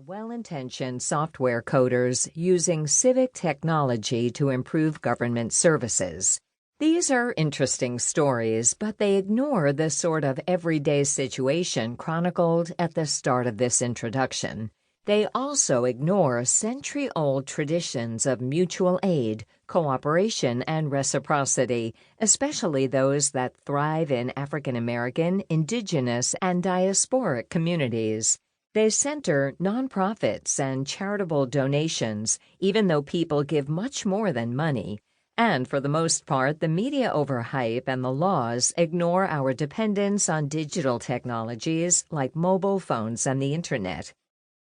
Well-intentioned software coders using civic technology to improve government services. These are interesting stories, but they ignore the sort of everyday situation chronicled at the start of this introduction. They also ignore century-old traditions of mutual aid, cooperation, and reciprocity, especially those that thrive in African American, indigenous, and diasporic communities. They center nonprofits and charitable donations, even though people give much more than money. And for the most part, the media overhype and the laws ignore our dependence on digital technologies like mobile phones and the Internet.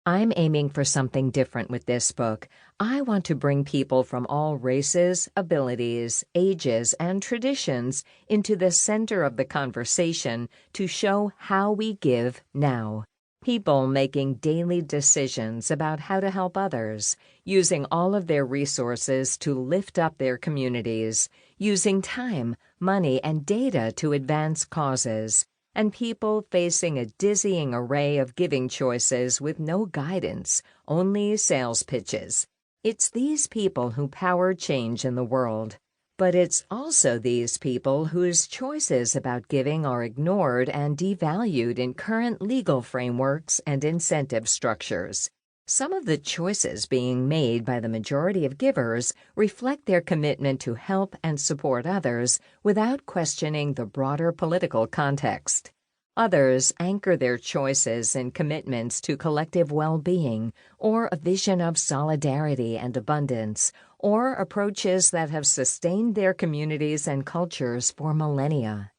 I'm aiming for something different with this book. I want to bring people from all races, abilities, ages, and traditions into the center of the conversation to show how we give now. People making daily decisions about how to help others, using all of their resources to lift up their communities, using time, money, and data to advance causes, and people facing a dizzying array of giving choices with no guidance, only sales pitches. It's these people who power change in the world. But it's also these people whose choices about giving are ignored and devalued in current legal frameworks and incentive structures. Some of the choices being made by the majority of givers reflect their commitment to help and support others without questioning the broader political context. Others anchor their choices in commitments to collective well-being or a vision of solidarity and abundance, or approaches that have sustained their communities and cultures for millennia.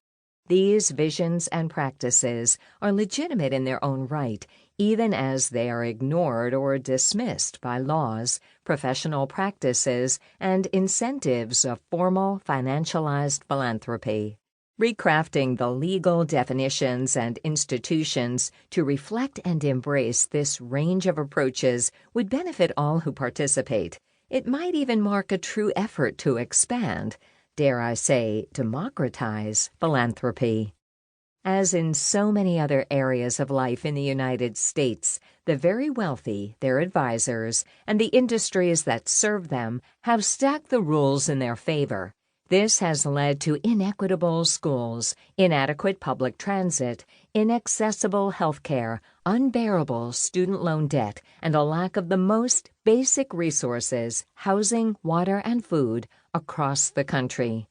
These visions and practices are legitimate in their own right, even as they are ignored or dismissed by laws, professional practices, and incentives of formal, financialized philanthropy. Recrafting the legal definitions and institutions to reflect and embrace this range of approaches would benefit all who participate. It might even mark a true effort to expand, dare I say, democratize philanthropy. As in so many other areas of life in the United States, the very wealthy, their advisors, and the industries that serve them have stacked the rules in their favor. This has led to inequitable schools, inadequate public transit, inaccessible health care, unbearable student loan debt, and a lack of the most basic resources, housing, water, and food, across the country.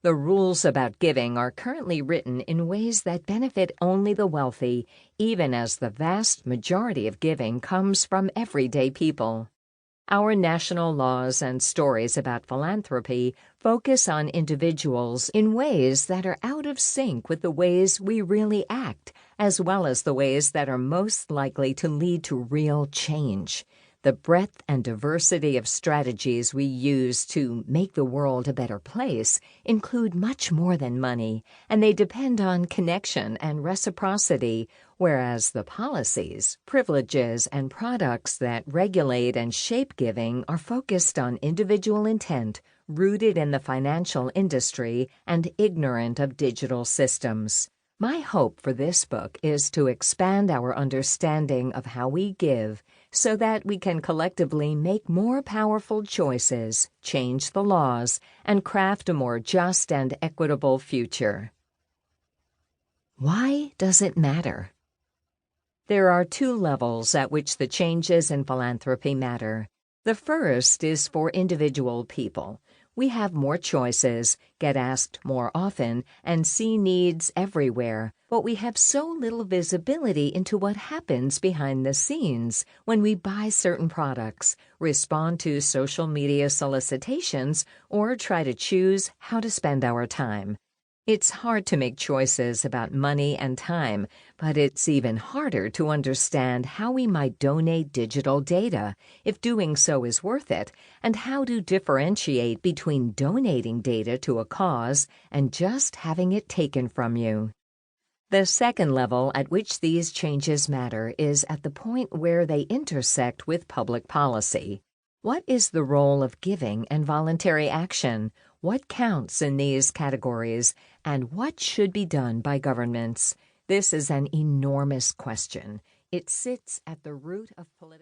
The rules about giving are currently written in ways that benefit only the wealthy, even as the vast majority of giving comes from everyday people. Our national laws and stories about philanthropy focus on individuals in ways that are out of sync with the ways we really act, as well as the ways that are most likely to lead to real change. The breadth and diversity of strategies we use to make the world a better place include much more than money, and they depend on connection and reciprocity, whereas the policies, privileges, and products that regulate and shape giving are focused on individual intent, rooted in the financial industry, and ignorant of digital systems. My hope for this book is to expand our understanding of how we give so that we can collectively make more powerful choices, change the laws, and craft a more just and equitable future. Why does it matter? There are two levels at which the changes in philanthropy matter. The first is for individual people. We have more choices, get asked more often, and see needs everywhere, but we have so little visibility into what happens behind the scenes when we buy certain products, respond to social media solicitations, or try to choose how to spend our time. It's hard to make choices about money and time, but it's even harder to understand how we might donate digital data, if doing so is worth it, and how to differentiate between donating data to a cause and just having it taken from you. The second level at which these changes matter is at the point where they intersect with public policy. What is the role of giving and voluntary action? What counts in these categories, and what should be done by governments? This is an enormous question. It sits at the root of political